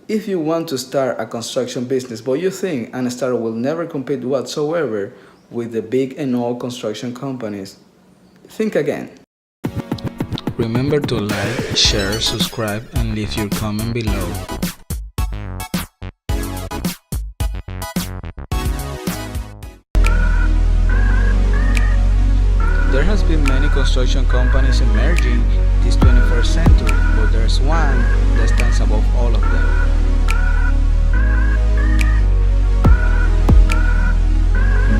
If you want to start a construction business but you think an startup will never compete whatsoever with the big and old construction companies, think again. Remember to like, share, subscribe, and leave your comment below. There has been many construction companies emerging this 21st century, but there's one that stands above all of them.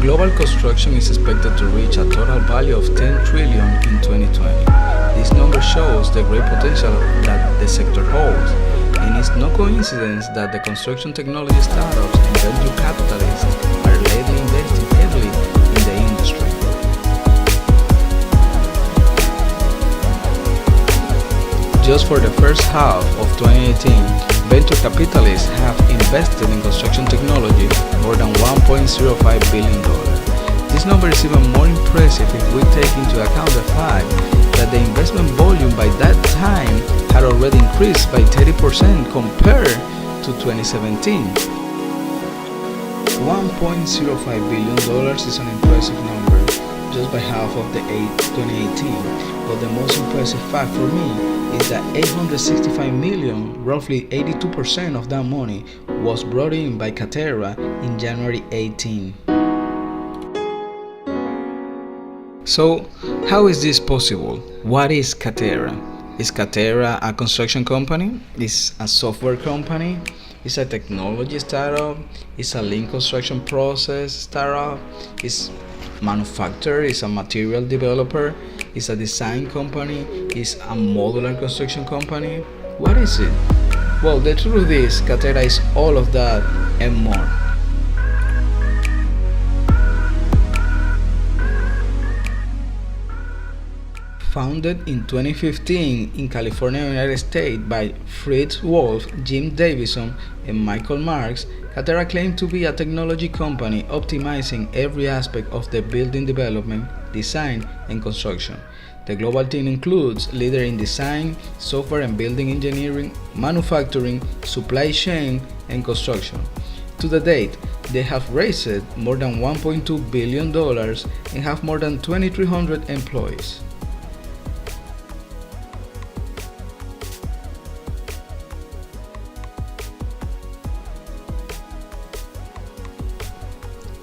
Global construction is expected to reach a total value of 10 trillion in 2020. This number shows the great potential that the sector holds, and it's no coincidence that the construction technology startups and venture capitalists are lately investing heavily in the industry. Just for the first half of 2018, venture capitalists have invested in construction technology more than $1.05 billion. This number is even more impressive if we take into account the fact that the investment volume by that time had already increased by 30% compared to 2017. $1.05 billion is an impressive number just by half of the 2018, but the most impressive fact for me is that 865 million, roughly 82% of that money, was brought in by Katerra in January 18. So, how is this possible? What is Katerra? Is Katerra a construction company? Is a software company? Is a technology startup? Is a lean construction process startup? Is manufacturer? Is a material developer? Is a design company? Is a modular construction company? What is it? Well, the truth is, Katerra is all of that and more. Founded in 2015 in California, United States by Fritz Wolf, Jim Davison, and Michael Marks, Katerra claimed to be a technology company optimizing every aspect of the building development, design, and construction. The global team includes leaders in design, software and building engineering, manufacturing, supply chain, and construction. To the date, they have raised more than $1.2 billion and have more than 2,300 employees.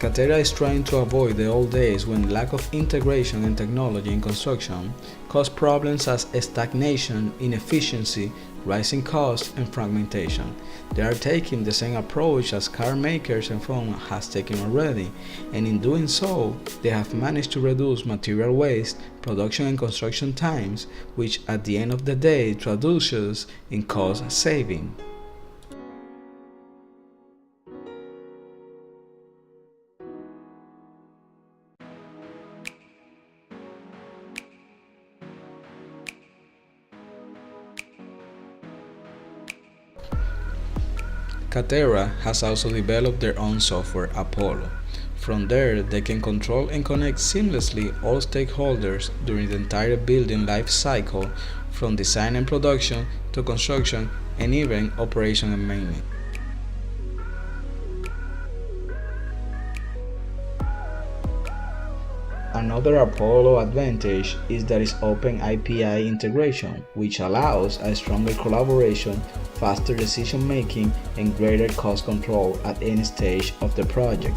Katerra is trying to avoid the old days when lack of integration and technology in construction caused problems as stagnation, inefficiency, rising costs, and fragmentation. They are taking the same approach as car makers and phone has taken already, and in doing so, they have managed to reduce material waste, production and construction times, which at the end of the day traduces in cost saving. Katerra has also developed their own software, Apollo. From there, they can control and connect seamlessly all stakeholders during the entire building life cycle, from design and production to construction and even operation and maintenance. Another Apollo advantage is that its open API integration, which allows a stronger collaboration, faster decision making, and greater cost control at any stage of the project.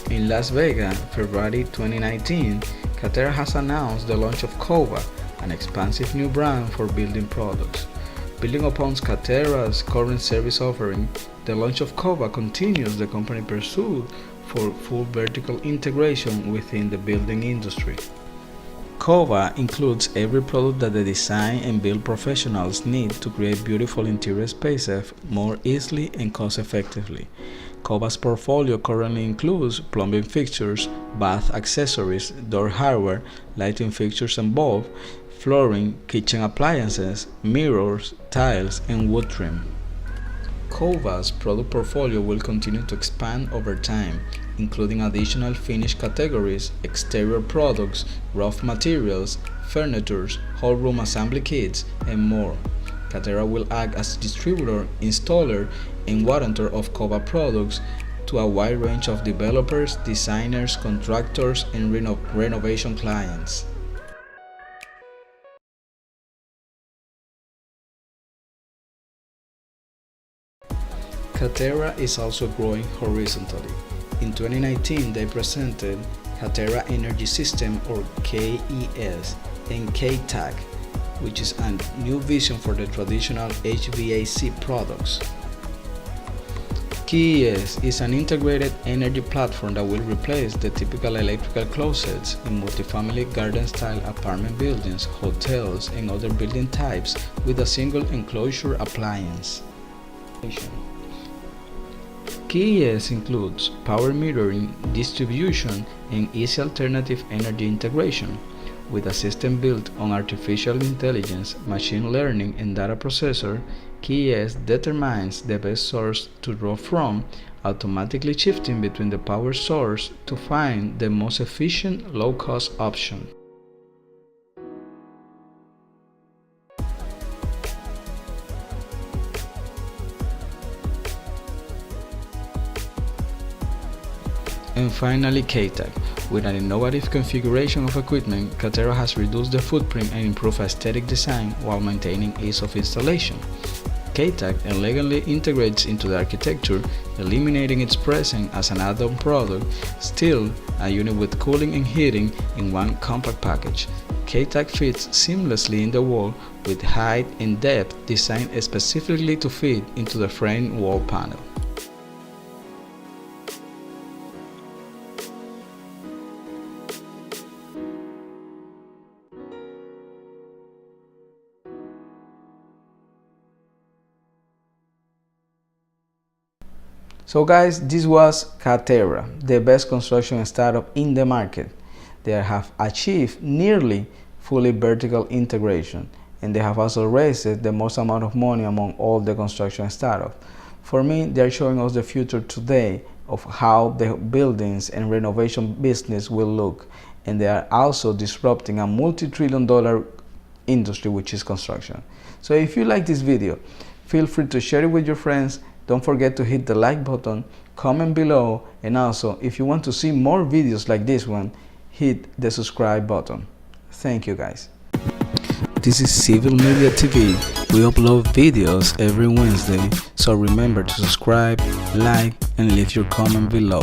In Las Vegas, February 2019, Katerra has announced the launch of Kova, an expansive new brand for building products. Building upon Katerra's current service offering, the launch of Kova continues the company's pursuit for full vertical integration within the building industry. Kova includes every product that the design and build professionals need to create beautiful interior spaces more easily and cost effectively. Kova's portfolio currently includes plumbing fixtures, bath accessories, door hardware, lighting fixtures and bulbs, flooring, kitchen appliances, mirrors, tiles, and wood trim. Cova's product portfolio will continue to expand over time, including additional finished categories, exterior products, rough materials, furniture, whole room assembly kits, and more. Katerra will act as distributor, installer, and warrantor of Cova products to a wide range of developers, designers, contractors, and renovation clients. Katerra is also growing horizontally. In 2019, they presented Katerra Energy System, or KES, and KTAC, which is a new vision for the traditional HVAC products. KES is an integrated energy platform that will replace the typical electrical closets in multifamily garden-style apartment buildings, hotels, and other building types with a single enclosure appliance. KES includes power metering, distribution, and easy alternative energy integration. With a system built on artificial intelligence, machine learning, and data processor, KES determines the best source to draw from, automatically shifting between the power source to find the most efficient, low-cost option. And finally, KTAC. With an innovative configuration of equipment, Katerra has reduced the footprint and improved aesthetic design while maintaining ease of installation. KTAC elegantly integrates into the architecture, eliminating its presence as an add-on product, still a unit with cooling and heating in one compact package. KTAC fits seamlessly in the wall with height and depth designed specifically to fit into the frame wall panel. So guys, this was Katerra, the best construction startup in the market. They have achieved nearly fully vertical integration, and they have also raised the most amount of money among all the construction startups. For me, they are showing us the future today of how the buildings and renovation business will look, and they are also disrupting a multi-trillion-dollar industry, which is construction. So if you like this video, feel free to share it with your friends. Don't forget to hit the like button, comment below, and also if you want to see more videos like this one, hit the subscribe button. Thank you guys. This is Civil Media TV. We upload videos every Wednesday, so remember to subscribe, like, and leave your comment below.